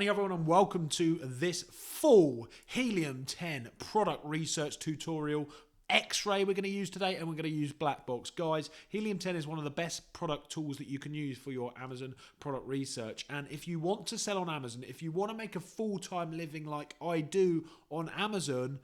Hey everyone, and welcome to this full Helium 10 product research tutorial. X-ray we're going to use today, and we're going to use black box. Guys, Helium 10 is one of the best product tools that you can use for your Amazon product research. And if you want to sell on Amazon, if you want to make a full-time living like I do on Amazon,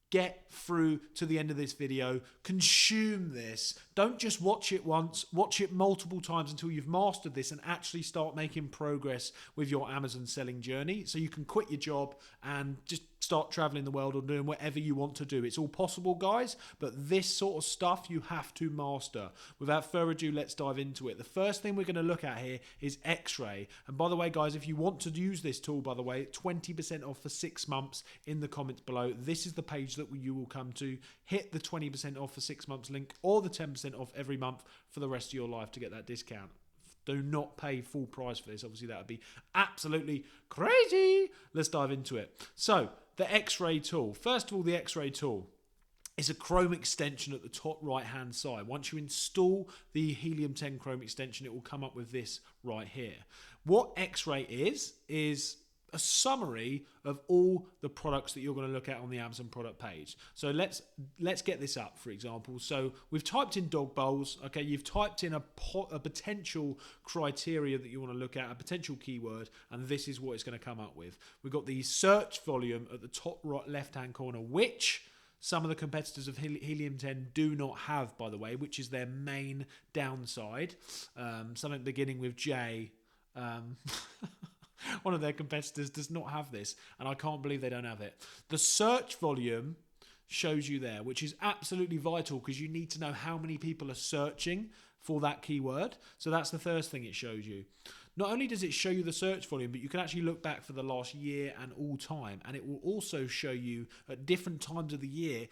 get through to the end of this video, consume this. Don't just watch it once, watch it multiple times until you've mastered this and actually start making progress with your Amazon selling journey, so you can quit your job and just start traveling the world or doing whatever you want to do. It's all possible, guys, but this sort of stuff you have to master. Without further ado, let's dive into it. The first thing we're going to look at here is X-ray. And by the way, guys, if you want to use this tool, by the way, 20% off for 6 months in the comments below. This is the page that you will come to. Hit the 20% off for 6 months link, or the 10% off every month for the rest of your life to get that discount. Do not pay full price for this. Obviously, that would be absolutely crazy. Let's dive into it. So, the X-ray tool. First of all, the X-ray tool is a Chrome extension at the top right-hand side. Once you install the Helium 10 Chrome extension, it will come up with this right here. What X-ray is a summary of all the products that you're going to look at on the Amazon product page. So let's get this up, for example. So we've typed in dog bowls. Okay, you've typed in a potential criteria that you want to look at, a potential keyword, and this is what it's going to come up with. We've got the search volume at the top right left-hand corner, which some of the competitors of Helium 10 do not have, by the way, which is their main downside. Something beginning with J. One of their competitors does not have this, and I can't believe they don't have it. The search volume shows you there, which is absolutely vital because you need to know how many people are searching for that keyword. So that's the first thing it shows you. Not only does it show you the search volume, but you can actually look back for the last year and all time, and it will also show you at different times of the year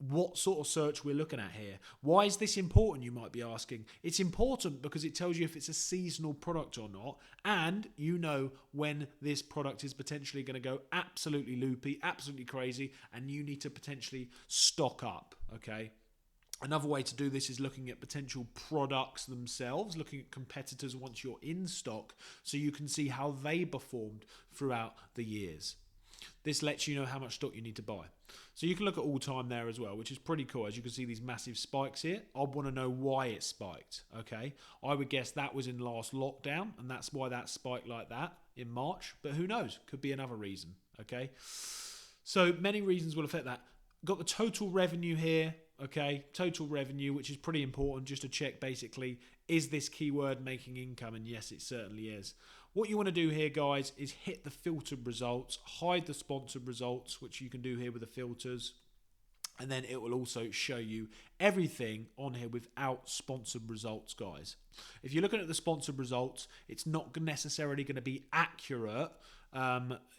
what sort of search we're looking at here. Why is this important, you might be asking? It's important because it tells you if it's a seasonal product or not, and you know when this product is potentially going to go absolutely loopy, absolutely crazy, and you need to potentially stock up, okay? Another way to do this is looking at potential products themselves, looking at competitors once you're in stock, so you can see how they performed throughout the years. This lets you know how much stock you need to buy. So you can look at all time there as well, which is pretty cool. As you can see these massive spikes here. I'd want to know why it spiked, okay? I would guess that was in last lockdown, and that's why that spiked like that in March. But who knows? Could be another reason, okay? So many reasons will affect that. Got the total revenue here, okay? Total revenue, which is pretty important just to check basically, is this keyword making income? And yes, it certainly is. What you want to do here, guys, is hit the filtered results, hide the sponsored results, which you can do here with the filters. And then it will also show you everything on here without sponsored results, guys. If you're looking at the sponsored results, it's not necessarily going to be accurate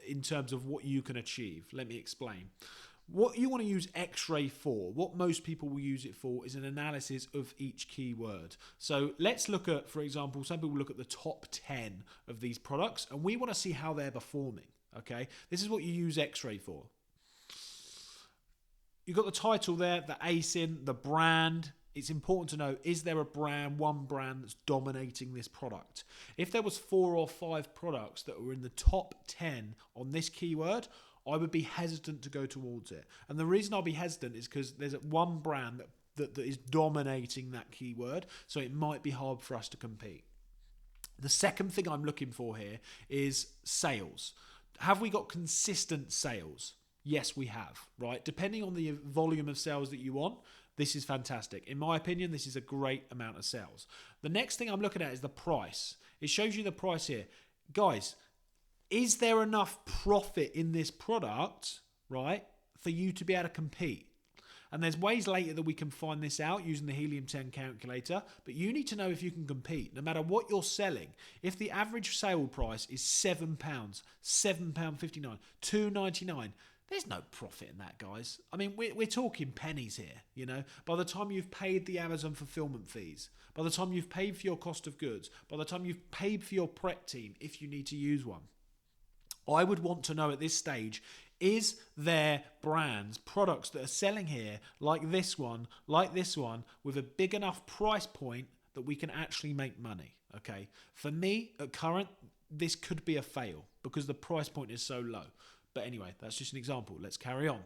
in terms of what you can achieve. Let me explain. What you want to use X-ray for, what most people will use it for, is an analysis of each keyword. So let's look at, for example, some people look at the top 10 of these products, and we want to see how they're performing, okay? This is what you use X-ray for. You've got the title there, the ASIN, the brand. It's important to know, is there a brand, one brand that's dominating this product? If there was 4 or 5 products that were in the top 10 on this keyword, I would be hesitant to go towards it. And the reason I'll be hesitant is because there's one brand that is dominating that keyword, so it might be hard for us to compete. The second thing I'm looking for here is sales. Have we got consistent sales? Yes, we have, right? Depending on the volume of sales that you want, this is fantastic. In my opinion, this is a great amount of sales. The next thing I'm looking at is the price. It shows you the price here. Guys, is there enough profit in this product, right, for you to be able to compete? And there's ways later that we can find this out using the Helium 10 calculator, but you need to know if you can compete, no matter what you're selling. If the average sale price is £7, £7.59, £2.99, there's no profit in that, guys. I mean, we're talking pennies here, you know. By the time you've paid the Amazon fulfillment fees, by the time you've paid for your cost of goods, by the time you've paid for your prep team, if you need to use one, I would want to know at this stage, is there brands, products that are selling here like this one, with a big enough price point that we can actually make money, okay? For me, at current, this could be a fail because the price point is so low. But anyway, that's just an example. Let's carry on.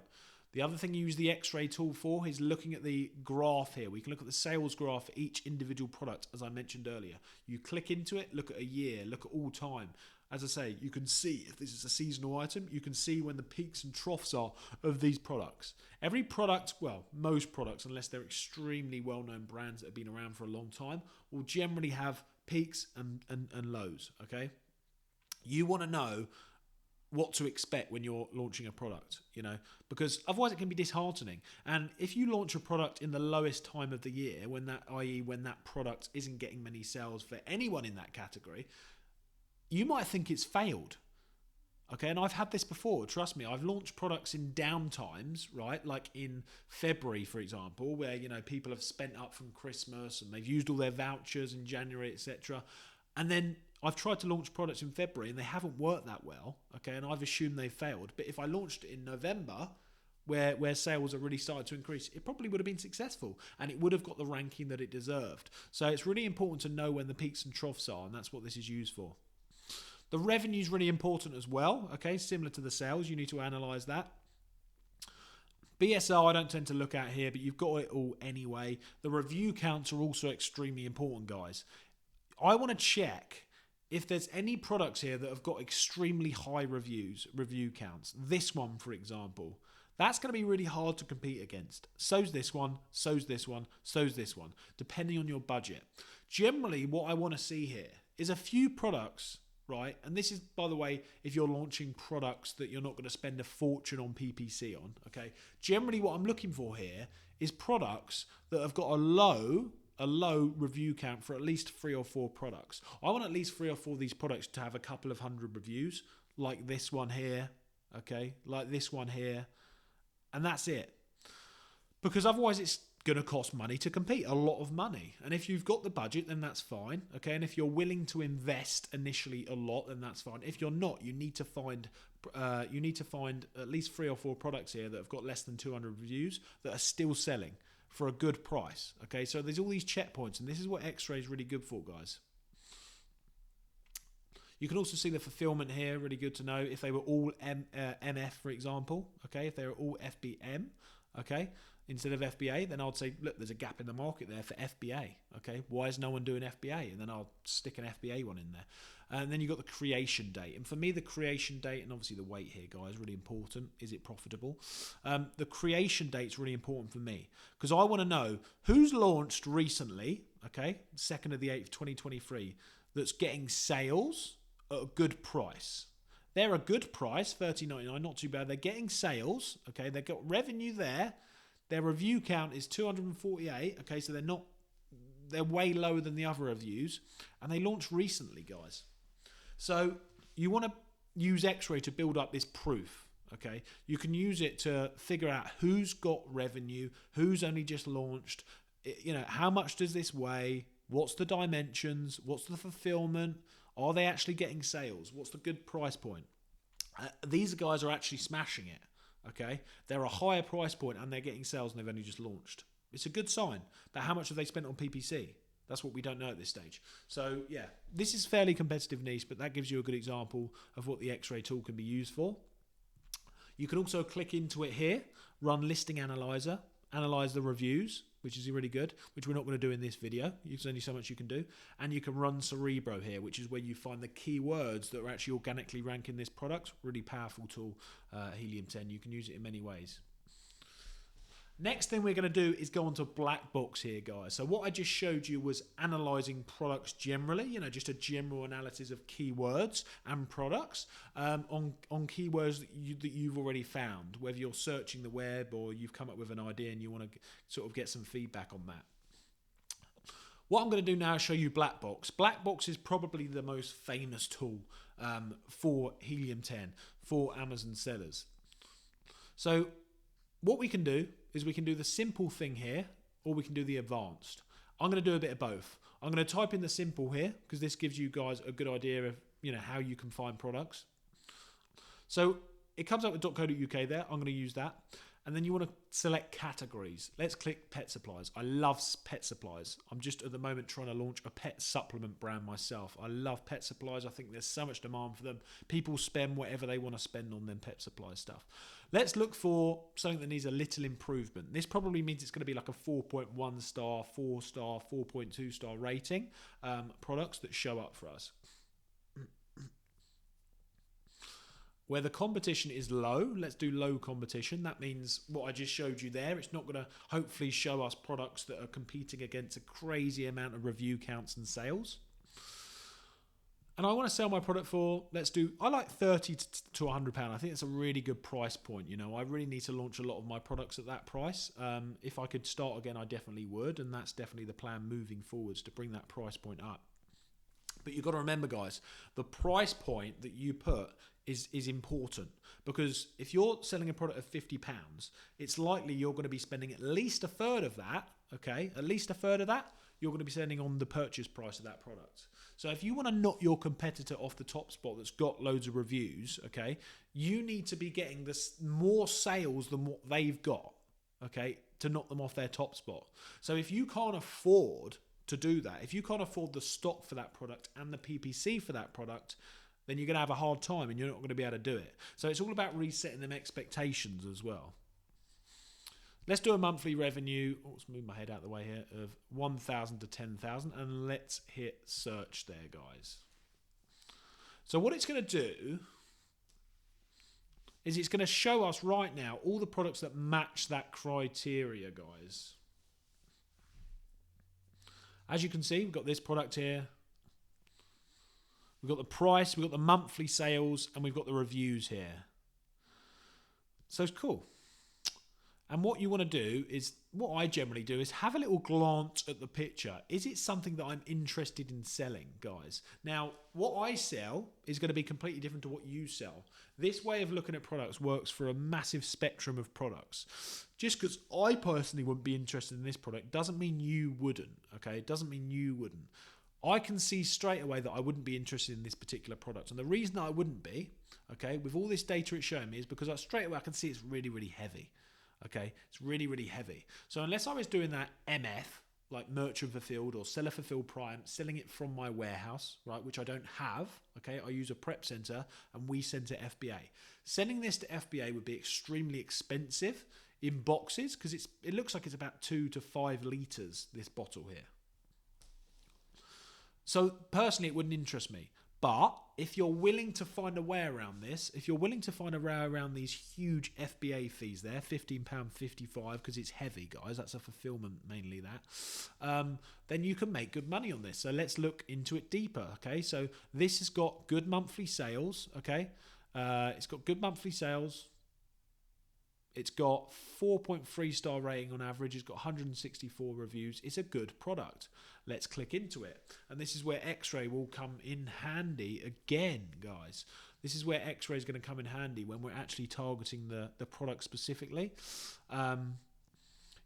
The other thing you use the X-ray tool for is looking at the graph here. We can look at the sales graph for each individual product, as I mentioned earlier. You click into it, look at a year, look at all time. As I say, you can see if this is a seasonal item, you can see when the peaks and troughs are of these products. Every product, well, most products, unless they're extremely well-known brands that have been around for a long time, will generally have peaks and lows, okay? You want to know what to expect when you're launching a product, you know, because otherwise it can be disheartening. And if you launch a product in the lowest time of the year, when that, i.e. when that product isn't getting many sales for anyone in that category, you might think it's failed. Okay, and I've had this before, trust me. I've launched products in down times, right? Like in February, for example, where, you know, people have spent up from Christmas and they've used all their vouchers in January, etc. And then I've tried to launch products in February and they haven't worked that well, okay, and I've assumed they failed. But if I launched it in November, where sales are really started to increase, it probably would have been successful and it would have got the ranking that it deserved. So it's really important to know when the peaks and troughs are, and that's what this is used for. The revenue is really important as well, okay, similar to the sales. You need to analyse that. BSR I don't tend to look at here, but you've got it all anyway. The review counts are also extremely important, guys. I want to check if there's any products here that have got extremely high review counts. This one, for example, that's going to be really hard to compete against. So's this one, so's this one, so's this one, depending on your budget. Generally, what I want to see here is a few products, right? And this is, by the way, if you're launching products that you're not going to spend a fortune on PPC on, okay? Generally, what I'm looking for here is products that have got a low review count for at least 3 or 4 products. I want at least 3 or 4 of these products to have a couple of hundred reviews, like this one here, okay? Like this one here, and that's it. Because otherwise it's going to cost money to compete, a lot of money. And if you've got the budget, then that's fine, okay? And if you're willing to invest initially a lot, then that's fine. If you're not, you need to find at least 3 or 4 products here that have got less than 200 reviews that are still selling for a good price, okay? So there's all these checkpoints, and this is what X-ray is really good for, guys. You can also see the fulfillment here, really good to know if they were all MF, for example, okay? If they were all FBM, okay, instead of FBA, then I'd say, look, there's a gap in the market there for FBA, okay? Why is no one doing FBA? And then I'll stick an FBA one in there. And then you've got the creation date. And for me, the creation date, and obviously the weight here, guys, really important. Is it profitable? The creation date's really important for me because I want to know who's launched recently, okay, 2nd of the 8th, 2023, that's getting sales at a good price. They're a good price, $30.99, not too bad. They're getting sales, okay? They've got revenue there. Their review count is 248, okay? So they're way lower than the other reviews. And they launched recently, guys. So you want to use X-ray to build up this proof, okay? You can use it to figure out who's got revenue, who's only just launched, you know, how much does this weigh, what's the dimensions, what's the fulfillment, are they actually getting sales, what's the good price point? These guys are actually smashing it, okay? They're a higher price point and they're getting sales and they've only just launched. It's a good sign, but how much have they spent on PPC? That's what we don't know at this stage. So yeah, this is fairly competitive niche, but that gives you a good example of what the X-ray tool can be used for. You can also click into it here, run listing analyzer, analyze the reviews, which is really good, which we're not going to do in this video. There's only so much you can do. And you can run Cerebro here, which is where you find the keywords that are actually organically ranking this product. Really powerful tool, Helium 10. You can use it in many ways. Next thing we're going to do is go on to black box here, guys. So what I just showed you was analyzing products generally, you know, just a general analysis of keywords and products on keywords that you've already found, whether you're searching the web or you've come up with an idea and you want to sort of get some feedback on that. What I'm going to do now is show you black box. Black box is probably the most famous tool for Helium 10 for Amazon sellers. So what we can do is we can do the simple thing here, or we can do the advanced. I'm going to do a bit of both. I'm going to type in the simple here, because this gives you guys a good idea of, you know, how you can find products. So it comes up with .co.uk there. I'm going to use that. And then you want to select categories. Let's click pet supplies. I love pet supplies. I'm just at the moment trying to launch a pet supplement brand myself. I love pet supplies. I think there's so much demand for them. People spend whatever they want to spend on them pet supply stuff. Let's look for something that needs a little improvement. This probably means it's going to be like a 4.1 star, 4 star, 4.2 star rating products that show up for us. Where the competition is low, let's do low competition. That means what I just showed you there. It's not going to hopefully show us products that are competing against a crazy amount of review counts and sales. And I want to sell my product for, I like £30 to £100. I think it's a really good price point. You know, I really need to launch a lot of my products at that price. If I could start again, I definitely would. And that's definitely the plan moving forwards, to bring that price point up. But you've got to remember, guys, the price point that you put is important, because if you're selling a product of £50, it's likely you're going to be spending at least a third of that, okay? At least a third of that, you're going to be spending on the purchase price of that product. So if you want to knock your competitor off the top spot that's got loads of reviews, okay, you need to be getting more sales than what they've got, okay, to knock them off their top spot. So if you can't afford to do that, if you can't afford the stock for that product and the PPC for that product, then you're going to have a hard time and you're not going to be able to do it. So it's all about resetting them expectations as well. Let's do a monthly revenue, let's move my head out of the way here, of 1,000 to 10,000, and let's hit search there, guys. So what it's going to do is it's going to show us right now all the products that match that criteria, guys. As you can see, we've got this product here. We've got the price, we've got the monthly sales, and we've got the reviews here. So it's cool. And what you want to do is, what I generally do is have a little glance at the picture. Is it something that I'm interested in selling, guys? Now, what I sell is going to be completely different to what you sell. This way of looking at products works for a massive spectrum of products. Just because I personally wouldn't be interested in this product doesn't mean you wouldn't, okay? It doesn't mean you wouldn't. I can see straight away that I wouldn't be interested in this particular product. And the reason that I wouldn't be, okay, with all this data it's showing me, is because straight away I can see it's really, really heavy. Okay, it's really, really heavy. So unless I was doing that MF, like merchant fulfilled or seller fulfilled prime, selling it from my warehouse, right, which I don't have, okay, I use a prep center and we send to FBA. Sending this to FBA would be extremely expensive in boxes, because it looks like it's about 2 to 5 litres, this bottle here. So personally, it wouldn't interest me. But if you're willing to find a way around this, if you're willing to find a way around these huge FBA fees there, £15.55, because it's heavy, guys, that's a fulfillment mainly that, then you can make good money on this. So let's look into it deeper, okay? So this has got good monthly sales, okay? It's got good monthly sales. It's got 4.3 star rating on average. It's got 164 reviews. It's a good product. Let's click into it. And this is where X-Ray will come in handy again, guys. This is where X-Ray is going to come in handy when we're actually targeting the product specifically. Yeah,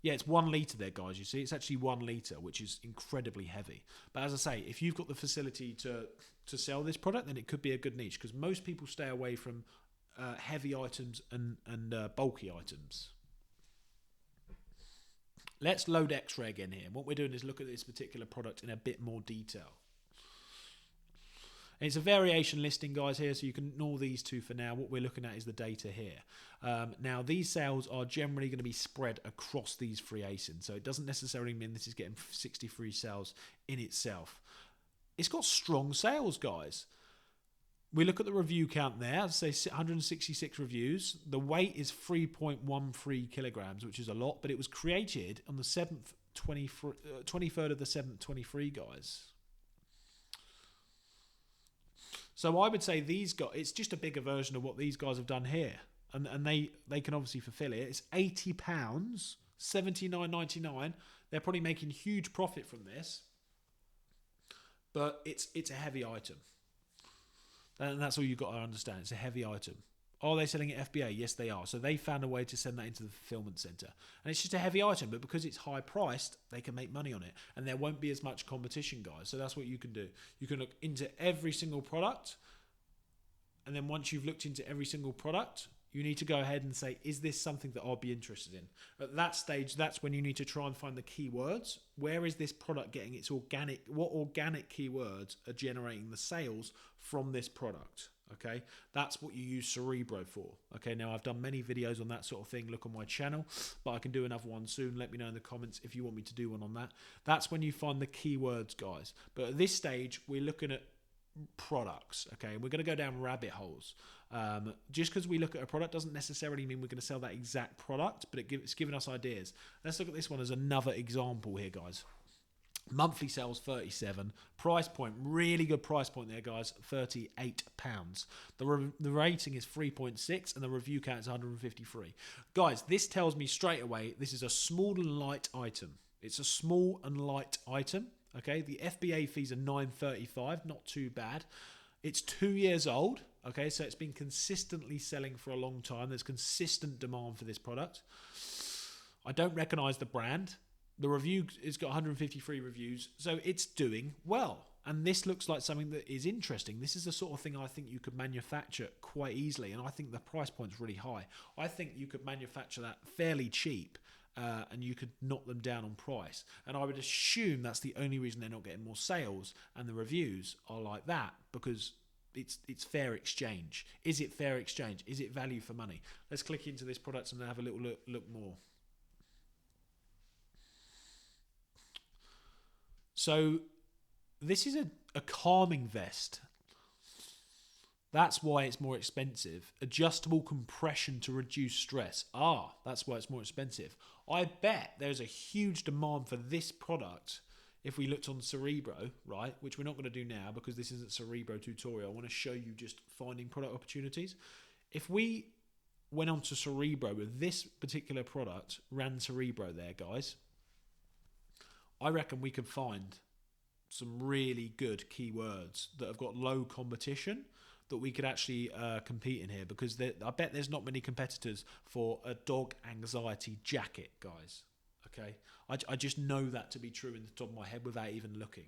it's 1 litre there, guys. You see, it's actually 1 litre, which is incredibly heavy. But as I say, if you've got the facility to sell this product, then it could be a good niche, because most people stay away from heavy items and bulky items. Let's load X-Ray again here. What we're doing is look at this particular product in a bit more detail. And it's a variation listing, guys, here, so you can ignore these two for now. What we're looking at is the data here. Now, these sales are generally going to be spread across these 3 ASINs, so it doesn't necessarily mean this is getting 63 sales in itself. It's got strong sales, guys. We look at the review count there, say 166 reviews. The weight is 3.13 kilograms, which is a lot, but it was created on the 23rd of the 7th, 23, guys. So I would say these guys, it's just a bigger version of what these guys have done here. And they can obviously fulfill it. It's £80, $79.99. They're probably making huge profit from this. But it's a heavy item. And that's all you've got to understand. It's a heavy item. Are they selling at FBA? Yes, they are. So they found a way to send that into the fulfillment center. And it's just a heavy item, but because it's high priced, they can make money on it. And there won't be as much competition, guys. So that's what you can do. You can look into every single product. And then once you've looked into every single product, You need to go ahead and say, is this something that I'll be interested in? At that stage, that's when you need to try and find the keywords. Where is this product getting its organic, what organic keywords are generating the sales from this product? Okay, that's what you use Cerebro for. Okay, now I've done many videos on that sort of thing. Look on my channel, but I can do another one soon. Let me know in the comments if you want me to do one on that. That's when you find the keywords, guys. But at this stage, we're looking at products. Okay, we're going to go down rabbit holes. Just because we look at a product doesn't necessarily mean we're going to sell that exact product, but it's giving us ideas. Let's look at this one as another example here, guys. Monthly sales 37, price point, really good price point there, guys, £38. The rating is 3.6 and the review count is 153. Guys, this tells me straight away this is a small and light item. It's a small and light item. Okay, the FBA fees are $9.35, not too bad. It's 2 years old. Okay, so it's been consistently selling for a long time. There's consistent demand for this product. I don't recognize the brand. The review, it's got 153 reviews, so it's doing well. And this looks like something that is interesting. This is the sort of thing I think you could manufacture quite easily, and I think the price point's really high. I think you could manufacture that fairly cheap, and you could knock them down on price. And I would assume that's the only reason they're not getting more sales, and the reviews are like that, because it's fair exchange. Is it fair exchange? Is it value for money? Let's click into this product and have a little look more. So this is a calming vest. That's why it's more expensive. Adjustable compression to reduce stress. That's why it's more expensive. I bet there's a huge demand for this product if we looked on Cerebro, right? Which we're not going to do now because this isn't Cerebro tutorial. I want to show you just finding product opportunities. If we went on to Cerebro with this particular product, ran Cerebro there, guys, I reckon we could find some really good keywords that have got low competition that we could actually compete in here, because I bet there's not many competitors for a dog anxiety jacket, guys. Okay, I just know that to be true in the top of my head without even looking.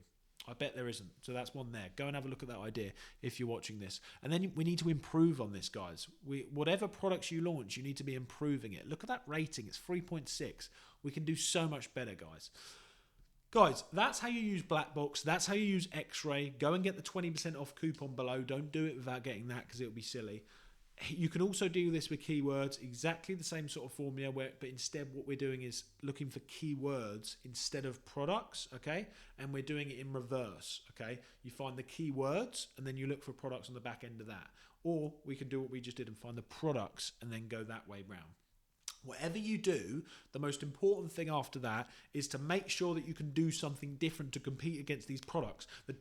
I bet there isn't. So that's one there. Go and have a look at that idea if you're watching this. And then we need to improve on this, guys. Whatever products you launch, you need to be improving it. Look at that rating. It's 3.6. We can do so much better, guys. Guys, that's how you use Black Box. That's how you use X-Ray. Go and get the 20% off coupon below. Don't do it without getting that, because it'll be silly. You can also do this with keywords, exactly the same sort of formula, but instead what we're doing is looking for keywords instead of products, okay? And we're doing it in reverse, okay? You find the keywords and then you look for products on the back end of that. Or we can do what we just did and find the products and then go that way round. Whatever you do, the most important thing after that is to make sure that you can do something different to compete against these products. The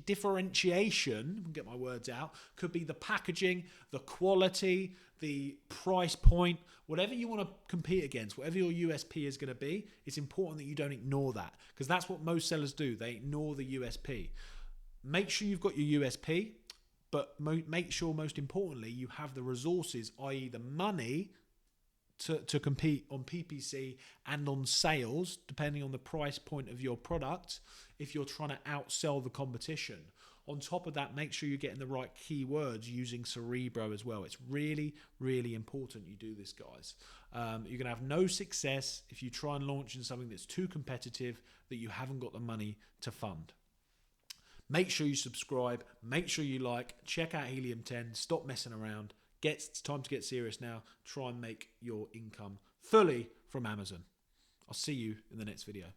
differentiation, get my words out, could be the packaging, the quality, the price point, whatever you want to compete against, whatever your USP is going to be. It's important that you don't ignore that, because that's what most sellers do. They ignore the USP. Make sure you've got your USP. But make sure, most importantly, you have the resources, i.e. the money, to compete on PPC and on sales, depending on the price point of your product, if you're trying to outsell the competition. On top of that, make sure you're getting the right keywords using Cerebro as well. It's really, really important you do this, guys. You're going to have no success if you try and launch in something that's too competitive that you haven't got the money to fund. Make sure you subscribe, make sure you like, check out Helium 10, stop messing around. It's time to get serious now. Try and make your income fully from Amazon. I'll see you in the next video.